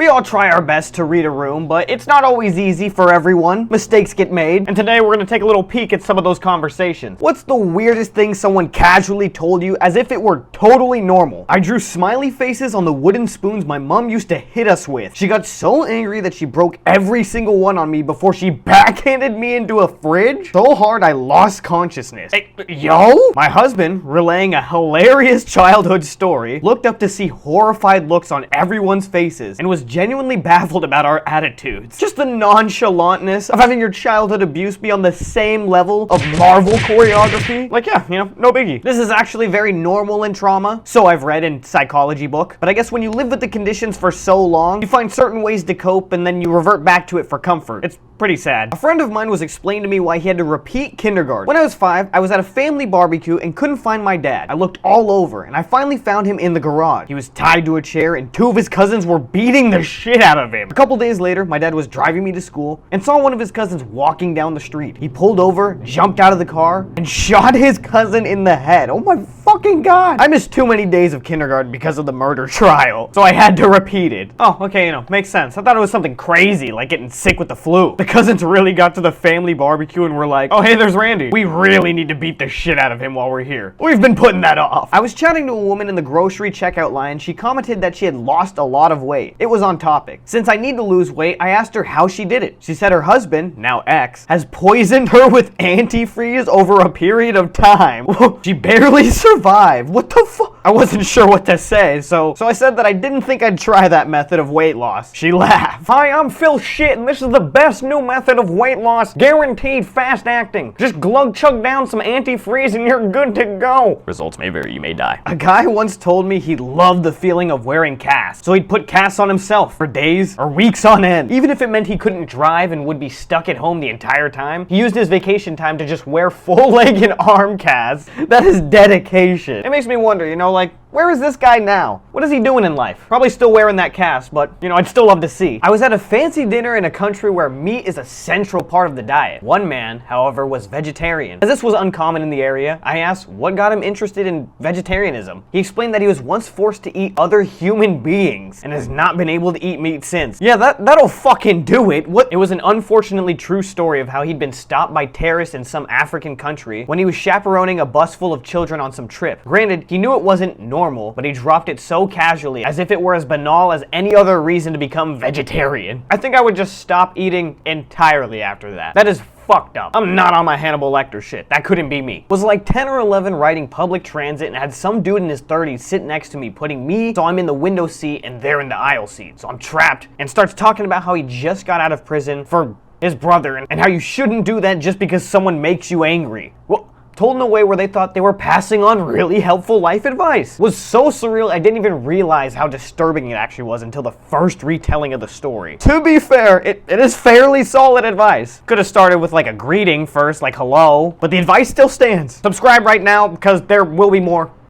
We all try our best to read a room, but it's not always easy for everyone. Mistakes get made, and today we're gonna take a little peek at some of those conversations. What's the weirdest thing someone casually told you as if it were totally normal? I drew smiley faces on the wooden spoons my mom used to hit us with. She got so angry that she broke every single one on me before she backhanded me into a fridge so hard I lost consciousness. Hey, yo? My husband, relaying a hilarious childhood story, looked up to see horrified looks on everyone's faces and was genuinely baffled about our attitudes. Just the nonchalantness of having your childhood abuse be on the same level of Marvel choreography. Like, yeah, no biggie. This is actually very normal in trauma, so I've read in psychology book, but I guess when you live with the conditions for so long, you find certain ways to cope and then you revert back to it for comfort. It's pretty sad. A friend of mine was explaining to me why he had to repeat kindergarten. When I was 5, I was at a family barbecue and couldn't find my dad. I looked all over and I finally found him in the garage. He was tied to a chair and 2 of his cousins were beating the shit out of him. A couple days later, my dad was driving me to school and saw one of his cousins walking down the street. He pulled over, jumped out of the car, and shot his cousin in the head. Oh my fucking god. I missed too many days of kindergarten because of the murder trial, so I had to repeat it. Oh, okay, makes sense. I thought it was something crazy, like getting sick with the flu. The cousins really got to the family barbecue and were like, oh hey, there's Randy. We really need to beat the shit out of him while we're here. We've been putting that off. I was chatting to a woman in the grocery checkout line. She commented that she had lost a lot of weight. It was on topic. Since I need to lose weight, I asked her how she did it. She said her husband, now ex, has poisoned her with antifreeze over a period of time. She barely survived. What the fuck? I wasn't sure what to say, so I said that I didn't think I'd try that method of weight loss. She laughed. Hi, I'm Phil Shit, and this is the best new method of weight loss, guaranteed fast acting. Just glug chug down some antifreeze and you're good to go. Results may vary, you may die. A guy once told me he loved the feeling of wearing casts, so he'd put casts on himself for days or weeks on end. Even if it meant he couldn't drive and would be stuck at home the entire time, he used his vacation time to just wear full leg and arm casts. That is dedication. It makes me wonder, like, where is this guy now? What is he doing in life? Probably still wearing that cast, but, I'd still love to see. I was at a fancy dinner in a country where meat is a central part of the diet. One man, however, was vegetarian. As this was uncommon in the area, I asked what got him interested in vegetarianism. He explained that he was once forced to eat other human beings and has not been able to eat meat since. Yeah, that'll fucking do it. What? It was an unfortunately true story of how he'd been stopped by terrorists in some African country when he was chaperoning a bus full of children on some trip. Granted, he knew it wasn't normal, but he dropped it so casually, as if it were as banal as any other reason to become vegetarian. I think I would just stop eating entirely after that. That is fucked up. I'm not on my Hannibal Lecter shit. That couldn't be me. Was like 10 or 11 riding public transit and had some dude in his 30s sit next to me, putting me so I'm in the window seat and they're in the aisle seat. So I'm trapped, and starts talking about how he just got out of prison for his brother and how you shouldn't do that just because someone makes you angry. Well, told in a way where they thought they were passing on really helpful life advice. It was so surreal I didn't even realize how disturbing it actually was until the first retelling of the story. To be fair, it is fairly solid advice. Could have started with like a greeting first, like hello, but the advice still stands. Subscribe right now because there will be more.